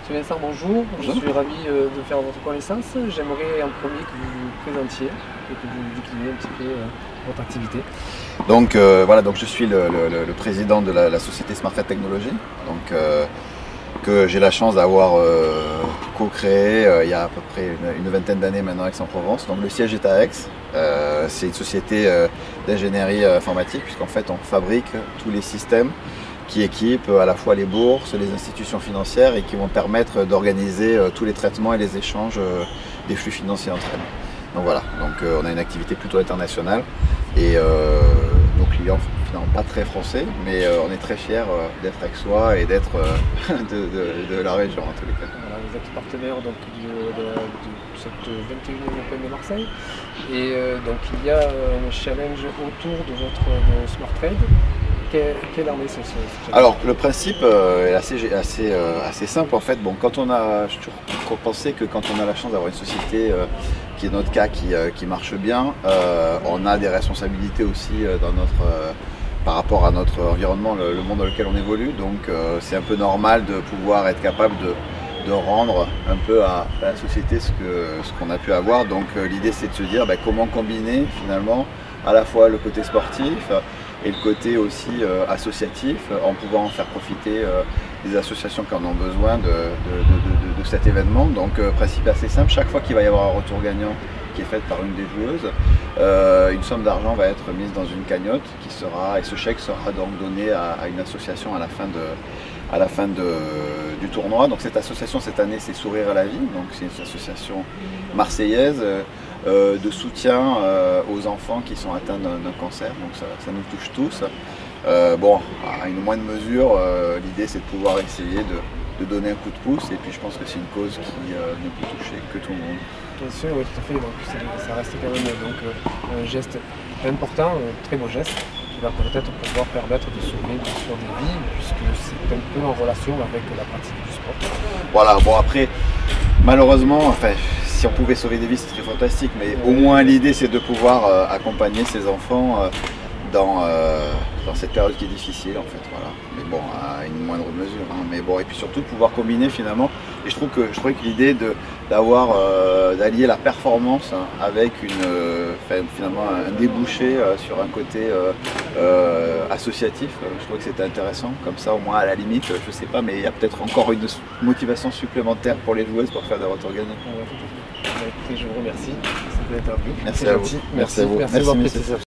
Monsieur Vincent, bonjour. Je Bonjour. suis ravi de faire votre connaissance. J'aimerais en premier que vous vous présentiez et que vous décliniez un petit peu votre activité. Donc voilà, donc je suis le président de la société Smart Red Technology, donc, que j'ai la chance d'avoir co-créé il y a à peu près une vingtaine d'années maintenant à Aix-en-Provence. Donc le siège est à Aix. C'est une société d'ingénierie informatique puisqu'en fait on fabrique tous les systèmes qui équipent à la fois les bourses, les institutions financières et qui vont permettre d'organiser tous les traitements et les échanges des flux financiers entre elles. Donc voilà, donc on a une activité plutôt internationale et nos clients finalement pas très français, mais on est très fiers d'être aixois et d'être de la région en tous les cas. Voilà, vous êtes partenaire donc, de cette 21e Open de Marseille et donc il y a un challenge autour de votre Smart Trade. Quelle en est ce challenge? Alors le principe est assez simple en fait. Bon, quand on a, je toujours pensé que quand on a la chance d'avoir une société qui est notre cas, qui marche bien, on a des responsabilités aussi par rapport à notre environnement, le monde dans lequel on évolue. Donc c'est un peu normal de pouvoir être capable de rendre un peu à la société ce qu'on a pu avoir. Donc l'idée c'est de se dire comment combiner finalement à la fois le côté sportif et le côté aussi associatif en pouvant en faire profiter les associations qui en ont besoin de cet événement. Donc principe assez simple, chaque fois qu'il va y avoir un retour gagnant qui est fait par une des joueuses, une somme d'argent va être mise dans une cagnotte et ce chèque sera donc donné à une association à la fin du tournoi. Donc cette association cette année c'est Sourire à la vie, donc c'est une association marseillaise de soutien aux enfants qui sont atteints d'un cancer, donc ça nous touche tous. Bon, à une moindre mesure, l'idée c'est de pouvoir essayer de donner un coup de pouce et puis je pense que c'est une cause qui ne peut toucher que tout le monde. Bien sûr, oui, tout à fait. Donc, ça reste quand même donc, un geste important, un très beau geste qui va peut-être pouvoir permettre de sauver bien sûr des vies puisque c'est un peu en relation avec la pratique du sport. Voilà, bon après, malheureusement, enfin, si on pouvait sauver des vies, ce serait fantastique, mais au moins l'idée c'est de pouvoir accompagner ces enfants dans cette période qui est difficile en fait, voilà. Mais bon, à une moindre mesure, hein. Mais bon, et puis surtout de pouvoir combiner finalement, et je trouvais que l'idée d'allier la performance avec finalement un débouché sur un côté associatif, je trouvais que c'était intéressant, comme ça au moins à la limite, je sais pas, mais il y a peut-être encore une motivation supplémentaire pour les joueuses pour faire des retours gagnants. Écoutez, je vous remercie. C'était interview. Merci à vous. Merci à vous. Merci de votre précision.